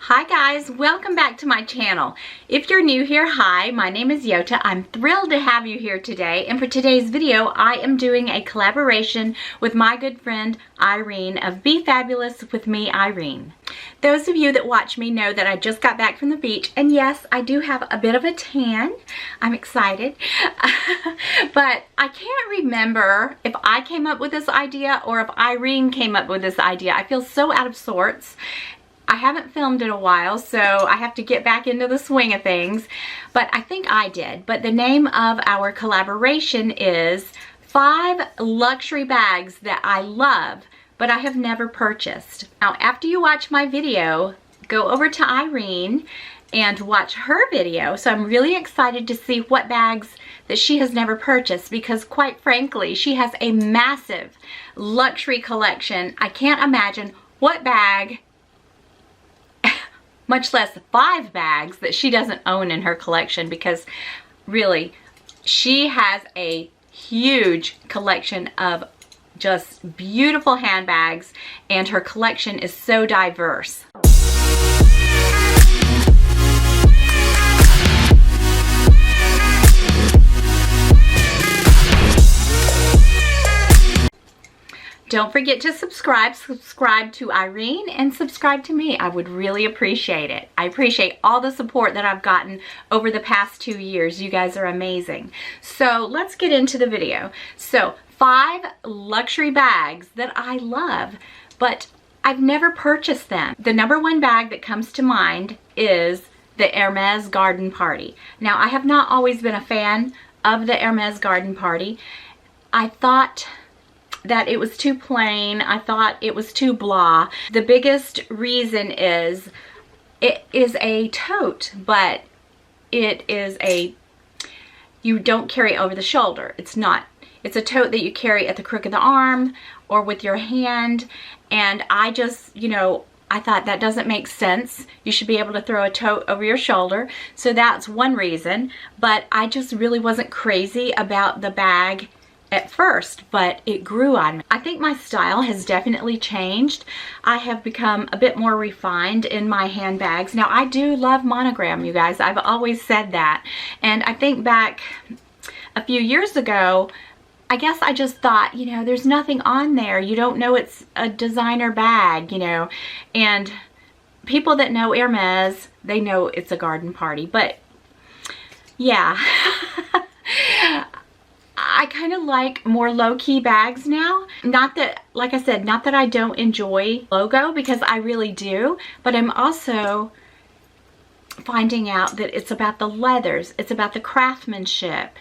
Hi guys, welcome back to my channel. If you're new here, hi, my name is Yota. I'm thrilled to have you here today, and for today's video I am doing a collaboration with my good friend Irene of Be Fabulous with me, Irene. Those of you that watch me know that I just got back from the beach, and yes, I do have a bit of a tan. I'm excited. But I can't remember if I came up with this idea or if Irene came up with this idea. I feel so out of sorts. I haven't filmed in a while, so I have to get back into the swing of things, but I think I did. But the name of our collaboration is 5 luxury bags that I love, but I have never purchased. Now, after you watch my video, go over to Irene and watch her video. So I'm really excited to see what bags that she has never purchased, because quite frankly, she has a massive luxury collection. I can't imagine what bag, much less 5 bags, that she doesn't own in her collection, because really she has a huge collection of just beautiful handbags, and her collection is so diverse. Don't forget to subscribe to Irene and subscribe to me. I would really appreciate it. I appreciate all the support that I've gotten over the past 2 years. You guys are amazing. So let's get into the video. So 5 luxury bags that I love, but I've never purchased them. The #1 bag that comes to mind is the Hermes Garden Party. Now, I have not always been a fan of the Hermes Garden Party. I thought that it was too plain. I thought it was too blah. The biggest reason is it is a tote, but it is you don't carry over the shoulder. It's a tote that you carry at the crook of the arm or with your hand, and I just, I thought that doesn't make sense. You should be able to throw a tote over your shoulder. So that's one reason, but I just really wasn't crazy about the bag at first, but it grew on me. I think my style has definitely changed. I have become a bit more refined in my handbags. Now, I do love monogram, you guys. I've always said that. And I think back a few years ago, I guess I just thought, there's nothing on there. You don't know it's a designer bag, And people that know Hermes, they know it's a garden party. But yeah. I kind of like more low-key bags now. Not that, like I said, not that I don't enjoy logo, because I really do, but I'm also finding out that it's about the leathers, it's about the craftsmanship,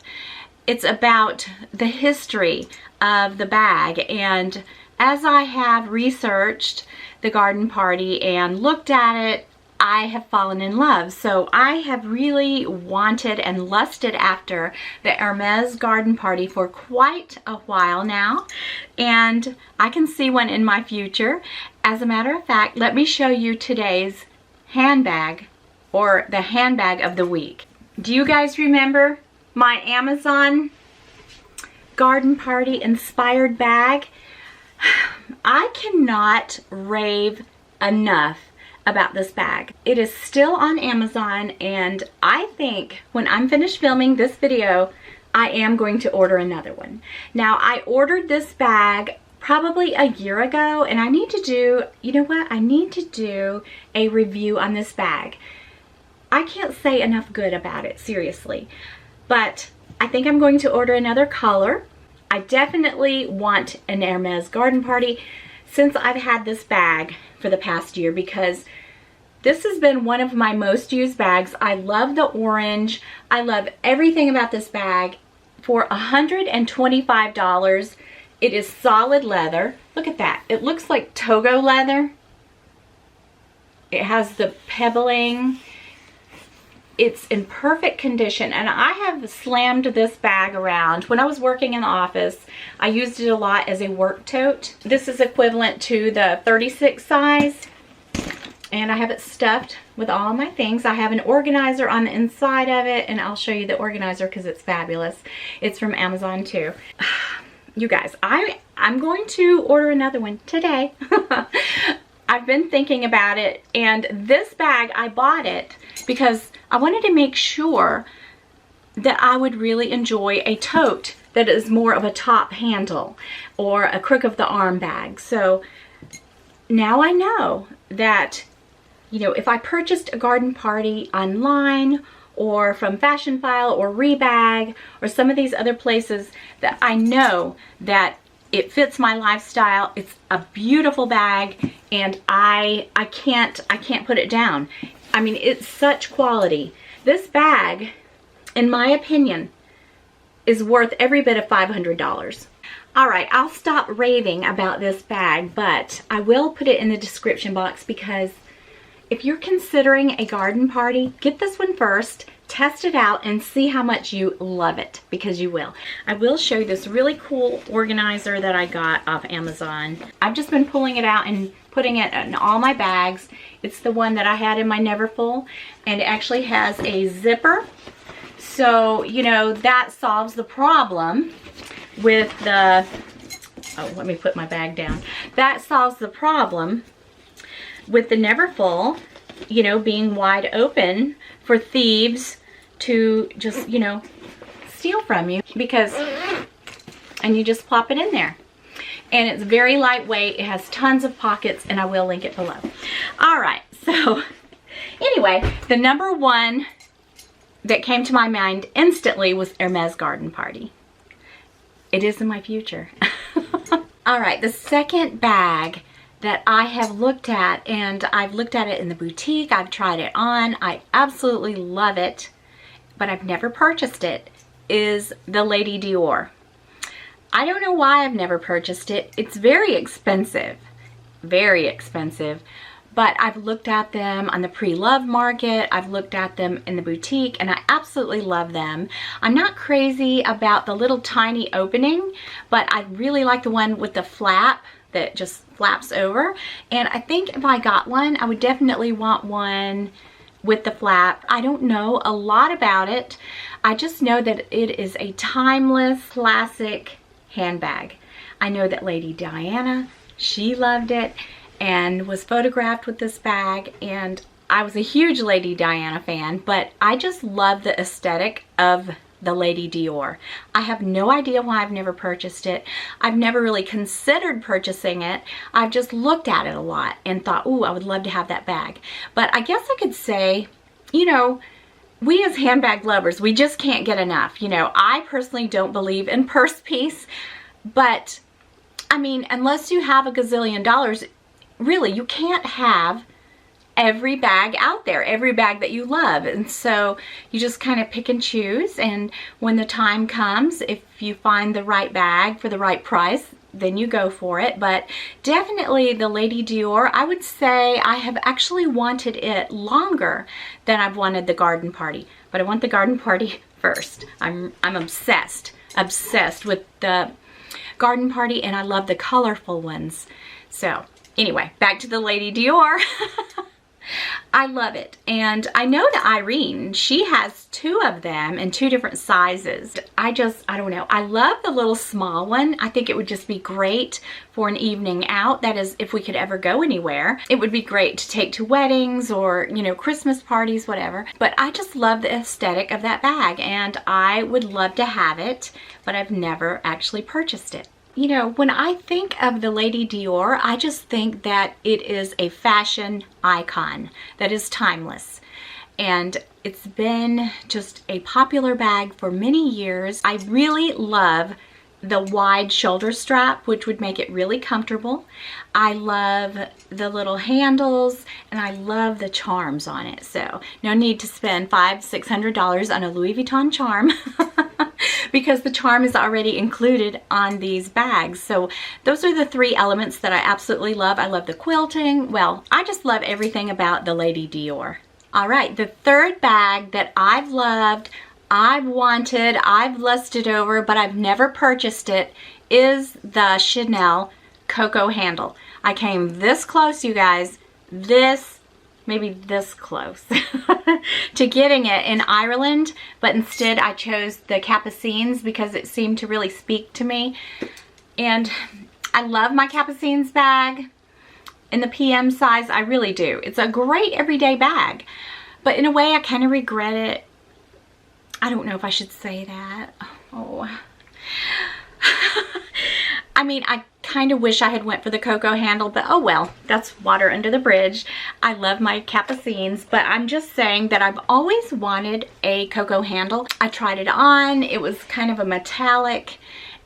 it's about the history of the bag. And as I have researched the garden party and looked at it, I have fallen in love. So I have really wanted and lusted after the Hermes Garden Party for quite a while now, and I can see one in my future. As a matter of fact, let me show you today's handbag, or the handbag of the week. Do you guys remember my Amazon Garden Party inspired bag? I cannot rave enough about this bag. It is still on Amazon, and I think when I'm finished filming this video, I am going to order another one. Now, I ordered this bag probably a year ago, and I need to do, I need to do a review on this bag. I can't say enough good about it, seriously. But I think I'm going to order another color. I definitely want an Hermes Garden Party since I've had this bag for the past year, because this has been one of my most used bags. I love the orange. I love everything about this bag. For $125, it is solid leather. Look at that. It looks like Togo leather. It has the pebbling. It's in perfect condition, and I have slammed this bag around. When I was working in the office, I used it a lot as a work tote. This is equivalent to the 36 size, and I have it stuffed with all of my things. I have an organizer on the inside of it, and I'll show you the organizer because it's fabulous. It's from Amazon too. You guys, I'm going to order another one today. I've been thinking about it, and this bag, I bought it because I wanted to make sure that I would really enjoy a tote that is more of a top handle or a crook of the arm bag. So now I know that, you know, if I purchased a garden party online or from Fashion File or Rebag or some of these other places, that I know that it fits my lifestyle. It's a beautiful bag, and I can't put it down. I mean, it's such quality. This bag, in my opinion, is worth every bit of $500. All right, I'll stop raving about this bag, but I will put it in the description box, because if you're considering a garden party, get this one first, test it out, and see how much you love it, because you will. I will show you this really cool organizer that I got off Amazon. I've just been pulling it out and putting it in all my bags. It's the one that I had in my Neverfull, and it actually has a zipper. So, you know, that solves the problem with the, oh, let me put my bag down. That solves the problem with the Neverfull, you know, being wide open for thieves to just, you know, steal from you, because, and you just plop it in there. And it's very lightweight. It has tons of pockets, and I will link it below. All right, so anyway, the number one that came to my mind instantly was Hermes Garden Party. It is in my future. All right, the second bag that I have looked at, and I've looked at it in the boutique, I've tried it on, I absolutely love it, but I've never purchased it, is the Lady Dior. I don't know why I've never purchased it. It's very expensive, but I've looked at them on the pre-love market, I've looked at them in the boutique, and I absolutely love them. I'm not crazy about the little tiny opening, but I really like the one with the flap that just flaps over. And I think if I got one, I would definitely want one with the flap. I don't know a lot about it. I just know that it is a timeless, classic handbag. I know that Lady Diana, she loved it and was photographed with this bag, and I was a huge Lady Diana fan, but I just love the aesthetic of the Lady Dior. I have no idea why I've never purchased it. I've never really considered purchasing it. I've just looked at it a lot and thought, ooh, I would love to have that bag. But I guess I could say, you know, we as handbag lovers, we just can't get enough. You know, I personally don't believe in purse piece, but I mean, unless you have a gazillion dollars, really, you can't have every bag out there, every bag that you love. And so you just kind of pick and choose, and when the time comes, if you find the right bag for the right price, then you go for it. But definitely the Lady Dior, I would say I have actually wanted it longer than I've wanted the Garden Party, but I want the Garden Party first. I'm obsessed with the Garden Party, and I love the colorful ones. So anyway, back to the Lady Dior. I love it. And I know that Irene, she has two of them in two different sizes. I don't know. I love the little small one. I think it would just be great for an evening out. That is, if we could ever go anywhere. It would be great to take to weddings or, you know, Christmas parties, whatever. But I just love the aesthetic of that bag, and I would love to have it, but I've never actually purchased it. You know, when I think of the Lady Dior, I just think that it is a fashion icon that is timeless. And it's been just a popular bag for many years. I really love the wide shoulder strap, which would make it really comfortable. I love the little handles, and I love the charms on it. So no need to spend $500–600 on a Louis Vuitton charm because the charm is already included on these bags. So those are the three elements that I absolutely love. I love the quilting. Well, I just love everything about the Lady Dior. All right, the third bag that I've loved, I've wanted, I've lusted over, but I've never purchased it, is the Chanel Coco handle. I came this close, you guys, maybe this close to getting it in Ireland, but instead I chose the Capucines because it seemed to really speak to me. And I love my Capucines bag, in the PM size. I really do. It's a great everyday bag. But in a way, I kind of regret it. I don't know if I should say that. Oh. I mean, I kind of wish I had went for the Coco handle, but oh well, that's water under the bridge. I love my Capucines, but I'm just saying that I've always wanted a Coco handle. I tried it on. It was kind of a metallic,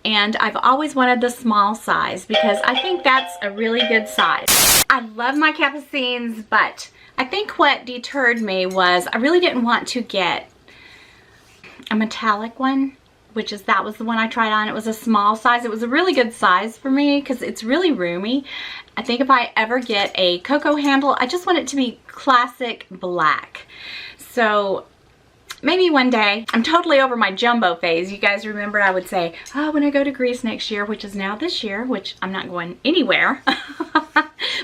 and I've always wanted the small size because I think that's a really good size. I love my Capucines, but I think what deterred me was I really didn't want to get a metallic one, that was the one I tried on. It was a small size. It was a really good size for me because it's really roomy. I think if I ever get a Coco handle, I just want it to be classic black. So maybe one day. I'm totally over my jumbo phase. You guys remember I would say, oh, when I go to Greece next year, which is now this year, which I'm not going anywhere.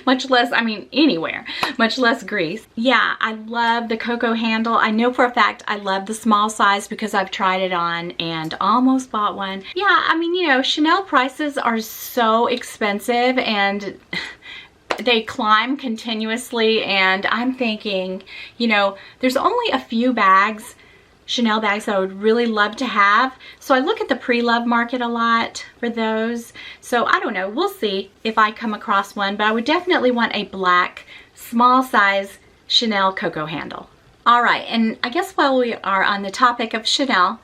Much less, I mean, anywhere, much less Greece. Yeah, I love the Coco handle. I know for a fact I love the small size because I've tried it on and almost bought one. Yeah, I mean, you know, Chanel prices are so expensive and they climb continuously, and I'm thinking, you know, there's only a few bags, Chanel bags, that I would really love to have. So I look at the pre-love market a lot for those. So I don't know, we'll see if I come across one, but I would definitely want a black, small size Chanel Coco handle. All right, and I guess while we are on the topic of Chanel,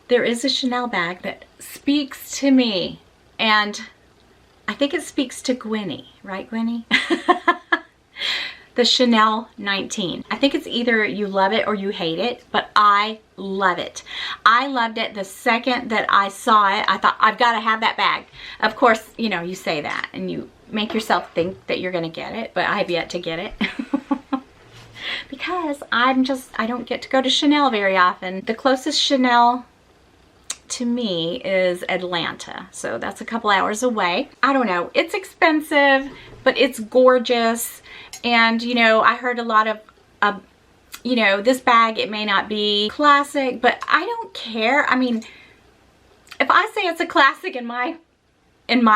there is a Chanel bag that speaks to me, and I think it speaks to Gwenny, right, Gwenny? The Chanel 19. I think it's either you love it or you hate it, but I love it. I loved it the second that I saw it. I thought, I've got to have that bag. Of course, you know, you say that and you make yourself think that you're going to get it, but I have yet to get it. Because I don't get to go to Chanel very often. The closest Chanel to me is Atlanta, so that's a couple hours away. I don't know, it's expensive, but it's gorgeous. And you know, I heard a lot of you know, this bag, it may not be classic, but I don't care. I mean, if I say it's a classic in my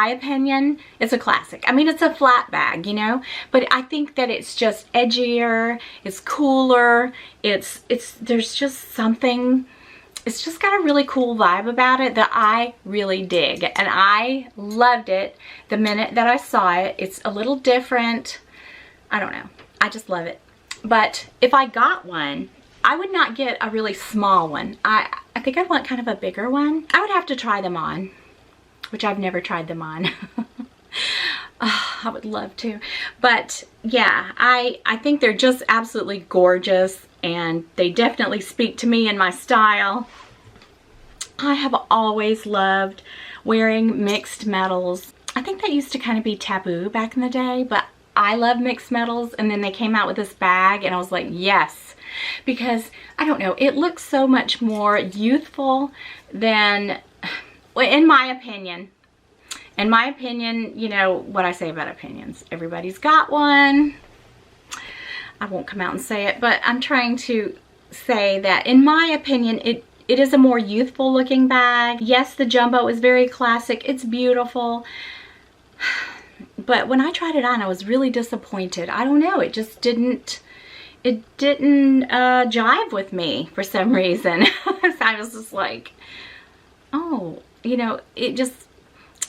opinion, it's a classic. I mean, it's a flat bag, you know, but I think that it's just edgier, it's cooler, there's just something. It's just got a really cool vibe about it that I really dig, and I loved it the minute that I saw it. It's a little different. I don't know. I just love it. But if I got one, I would not get a really small one. I think I'd want kind of a bigger one. I would have to try them on, which I've never tried them on. Oh, I would love to. But yeah, I think they're just absolutely gorgeous, and they definitely speak to me and my style. I have always loved wearing mixed metals. I think that used to kind of be taboo back in the day, but I love mixed metals, and then they came out with this bag and I was like, yes, because I don't know, it looks so much more youthful than, well, in my opinion, you know what I say about opinions. Everybody's got one. I won't come out and say it, but I'm trying to say that in my opinion, it is a more youthful looking bag. Yes, the jumbo is very classic. It's beautiful. But when I tried it on, I was really disappointed. I don't know, it just didn't jive with me for some reason. I was just like, oh, you know,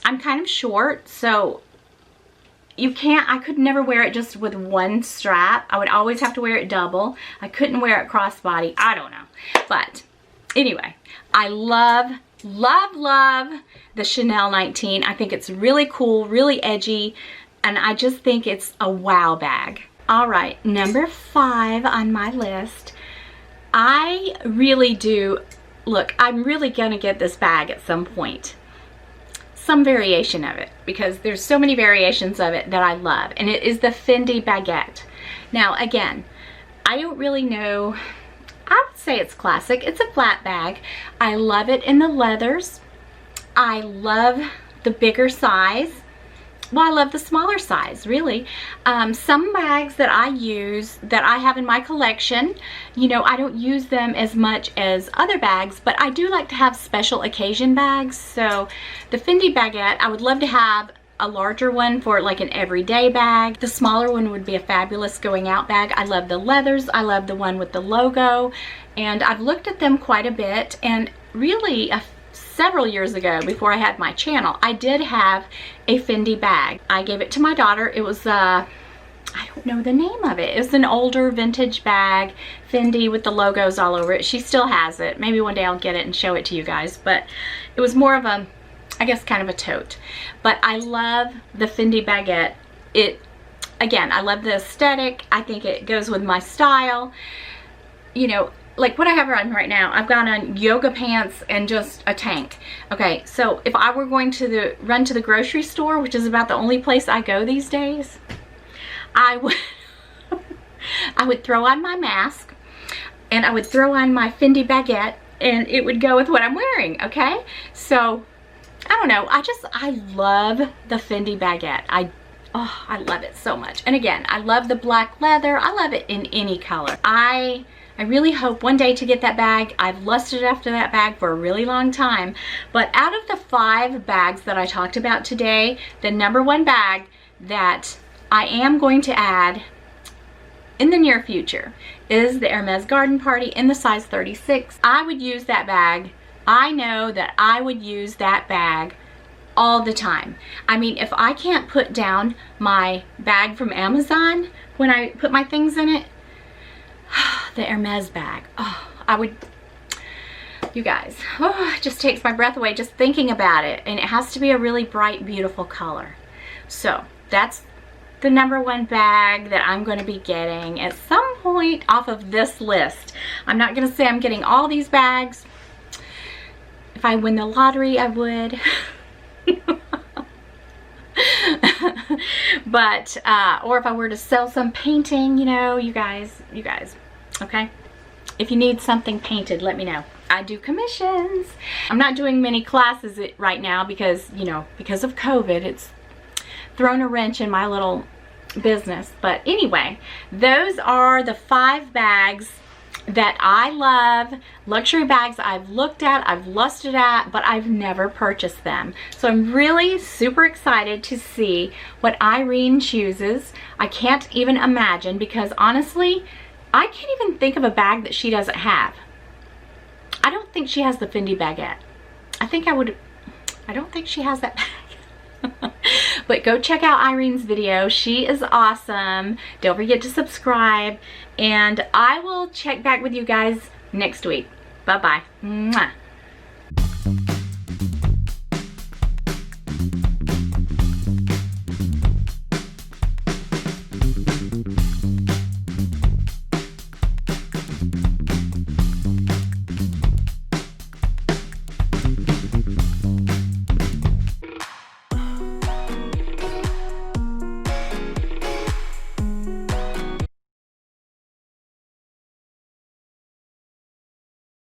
I'm kind of short, so I could never wear it just with one strap. I would always have to wear it double. I couldn't wear it crossbody. I don't know. But anyway, I love the Chanel 19. I think it's really cool, really edgy, and I just think it's a wow bag. All right, number 5 on my list. I really do, look, I'm really gonna get this bag at some point. Some variation of it, because there's so many variations of it that I love, and it is the Fendi Baguette. Now again, I don't really know, I would say it's classic. It's a flat bag. I love it in the leathers. I love the bigger size. Well, I love the smaller size, really. Some bags that I use, that I have in my collection, you know, I don't use them as much as other bags, but I do like to have special occasion bags. So the Fendi Baguette, I would love to have a larger one for like an everyday bag. The smaller one would be a fabulous going out bag. I love the leathers. I love the one with the logo. And I've looked at them quite a bit. And really, several years ago, before I had my channel, I did have a Fendi bag. I gave it to my daughter. It was I don't know the name of it. It was an older vintage bag, Fendi, with the logos all over it. She still has it. Maybe one day I'll get it and show it to you guys. But it was more of a, I guess, kind of a tote. But I love the Fendi Baguette. Again, I love the aesthetic. I think it goes with my style. You know, like what I have on right now, I've got on yoga pants and just a tank. Okay, so if I were going to run to the grocery store, which is about the only place I go these days, I would throw on my mask and I would throw on my Fendi Baguette and it would go with what I'm wearing, okay? So, I don't know. I love the Fendi Baguette. I love it so much. And again, I love the black leather. I love it in any color. I really hope one day to get that bag. I've lusted after that bag for a really long time. But out of the 5 bags that I talked about today, the #1 bag that I am going to add in the near future is the Hermes Garden Party in the size 36. I would use that bag. I know that I would use that bag all the time. I mean, if I can't put down my bag from Amazon when I put my things in it, the Hermes bag, I would, you guys, it just takes my breath away just thinking about it. And it has to be a really bright, beautiful color. So that's the #1 bag that I'm going to be getting at some point off of this list. I'm not going to say I'm getting all these bags. If I win the lottery, I would. But, or if I were to sell some painting, you know, you guys, okay? If you need something painted, let me know. I do commissions. I'm not doing many classes right now because, you know, because of COVID, it's thrown a wrench in my little business. But anyway, those are the 5 bags that I love, luxury bags I've looked at, I've lusted at, but I've never purchased them. So I'm really super excited to see what Irene chooses. I can't even imagine, because honestly, I can't even think of a bag that she doesn't have. I don't think she has the Fendi Baguette. I don't think she has that bag. But go check out Irene's video. She is awesome. Don't forget to subscribe. And I will check back with you guys next week. Bye-bye. Mwah.